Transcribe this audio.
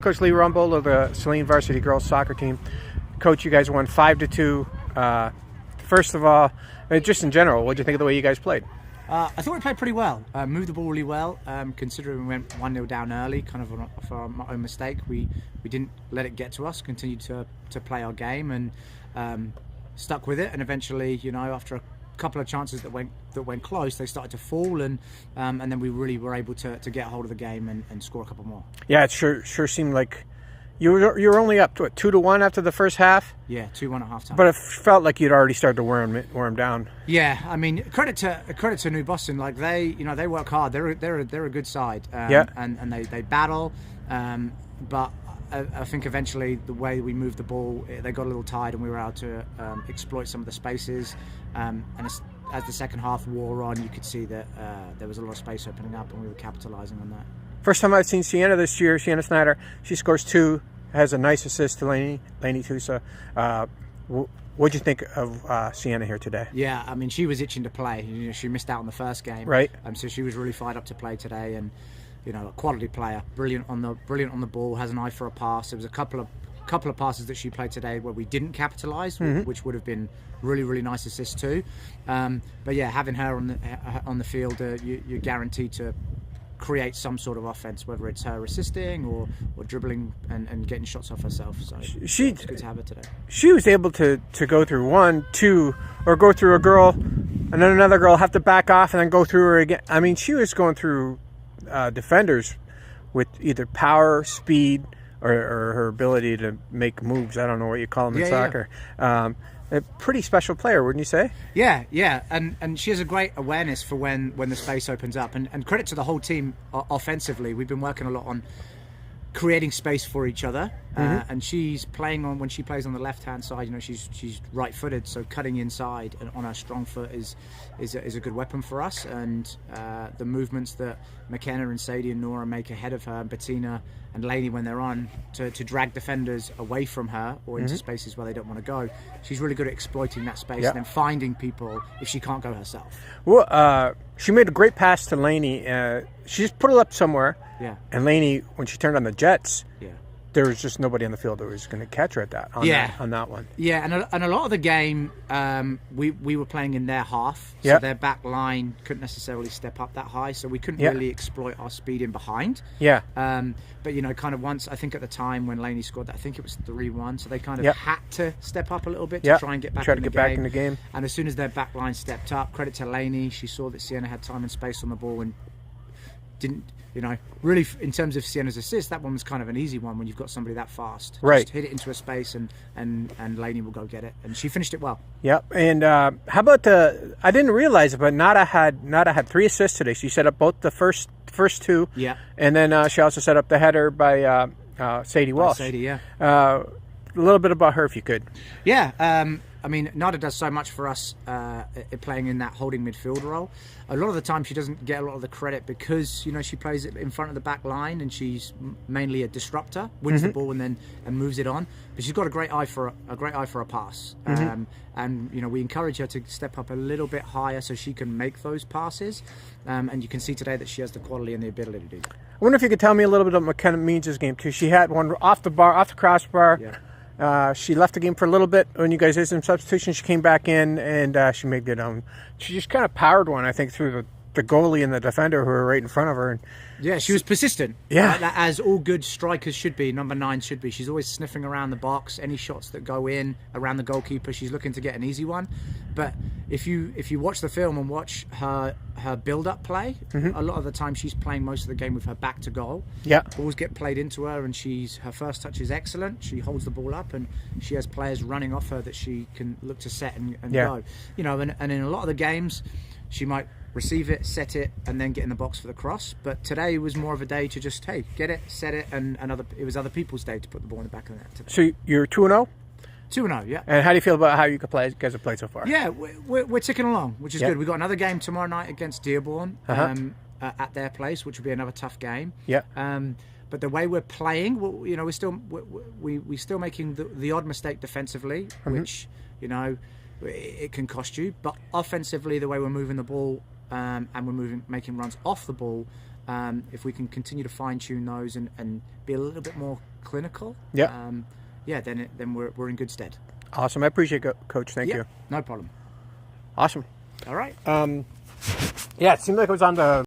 Coach Lee Rumble of the Saline varsity girls soccer team. Coach, you guys won 5-2. First of all, just in general, what did you think of the way you guys played? I thought we played pretty well. Moved the ball really well, considering we went 1-0 down early, kind of off our own mistake. We didn't let it get to us, continued to play our game and stuck with it. And eventually, you know, after a couple of chances that went close, they started to fall, and then we really were able to get hold of the game and score a couple more. Yeah, it sure seemed like you were only up to 2-1 after the first half. Yeah, 2-1 at halftime. But it felt like you'd already started to wear them down. Yeah, I mean, credit to New Boston. Like they work hard. They're a good side. Yeah. And they battle. But I think eventually the way we moved the ball, they got a little tired, and we were able to exploit some of the spaces. And as the second half wore on, you could see that there was a lot of space opening up, and we were capitalizing on that. First time I've seen Sienna this year, Sienna Snyder. She scores 2, has a nice assist to Laney too. So, what'd you think of Sienna here today? Yeah, I mean, she was itching to play. You know, she missed out on the first game, right? So she was really fired up to play today, and you know, a quality player, brilliant on the ball, has an eye for a pass. There was a couple of passes that she played today where we didn't capitalise, which would have been really nice assists too. But yeah, having her on the field, you're guaranteed to create some sort of offense, whether it's her assisting or dribbling and getting shots off herself. So it's good to have her today. She was able to go through 1, 2, or go through a girl, and then another girl, have to back off and then go through her again. I mean, she was going through defenders with either power, speed, or her ability to make moves. I don't know what you call them in soccer. Yeah. A pretty special player, wouldn't you say? Yeah, and she has a great awareness for when the space opens up. And credit to the whole team offensively. We've been working a lot on creating space for each other, and she's playing on, when she plays on the left-hand side, you know, she's right-footed, so cutting inside and on her strong foot is a good weapon for us. And the movements that McKenna and Sadie and Nora make ahead of her, and Bettina and Laney when they're on, to drag defenders away from her or into spaces where they don't want to go, she's really good at exploiting that space and then finding people if she can't go herself. Well, she made a great pass to Laney. She just put it up somewhere. Yeah. And Laney, when she turned on the jets, there was just nobody on the field that was going to catch her at that on that one. Yeah, and a lot of the game, we were playing in their half, so their back line couldn't necessarily step up that high, so we couldn't really exploit our speed in behind. Yeah. But you know, kind of once, I think at the time when Laney scored that, I think it was 3-1, so they kind of had to step up a little bit to try and get back in the game. And as soon as their back line stepped up, credit to Laney, she saw that Sienna had time and space on the ball and didn't, you know, really, in terms of Sienna's assist, that one was kind of an easy one when you've got somebody that fast. Right. Just hit it into a space and Laney will go get it. And she finished it well. Yep. And how about I didn't realize it, but Nada had 3 assists today. She set up both the first 2. Yeah. And then she also set up the header by Sadie Walsh. Sadie, yeah. A little bit about her, if you could. Yeah. I mean, Nada does so much for us playing in that holding midfield role. A lot of the time she doesn't get a lot of the credit because, you know, she plays it in front of the back line and she's mainly a disruptor, wins the ball and moves it on. But she's got a great eye for a pass. And, you know, we encourage her to step up a little bit higher so she can make those passes. And you can see today that she has the quality and the ability to do that. I wonder if you could tell me a little bit about McKenna Means' game too. She had one off the crossbar. Yeah. She left the game for a little bit when you guys did some substitutions. She came back in and she made good on. She just kind of powered one, I think, through the goalie and the defender who were right in front of her. And yeah, she was persistent. Yeah, as all good strikers should be. Number 9 should be. She's always sniffing around the box. Any shots that go in around the goalkeeper, she's looking to get an easy one. But if you watch the film and watch her build-up play, a lot of the time she's playing most of the game with her back to goal. Yeah, balls get played into her, and her first touch is excellent. She holds the ball up, and she has players running off her that she can look to set and go. You know, and in a lot of the games, she might receive it, set it, and then get in the box for the cross. But today was more of a day to just, hey, get it, set it, and it was other people's day to put the ball in the back of the net today. So you're 2-0? 2-0, yeah. And how do you feel about how you guys have played so far? Yeah, we're ticking along, which is good. We've got another game tomorrow night against Dearborn at their place, which will be another tough game. Yeah. But the way we're playing, you know, we're still making the odd mistake defensively, which, you know, it can cost you. But offensively, the way we're moving the ball and we're making runs off the ball, if we can continue to fine tune those and be a little bit more clinical, Yeah. Then we're in good stead. Awesome. I appreciate it, Coach. Thank you. No problem. Awesome. All right. Yeah, it seemed like it was on the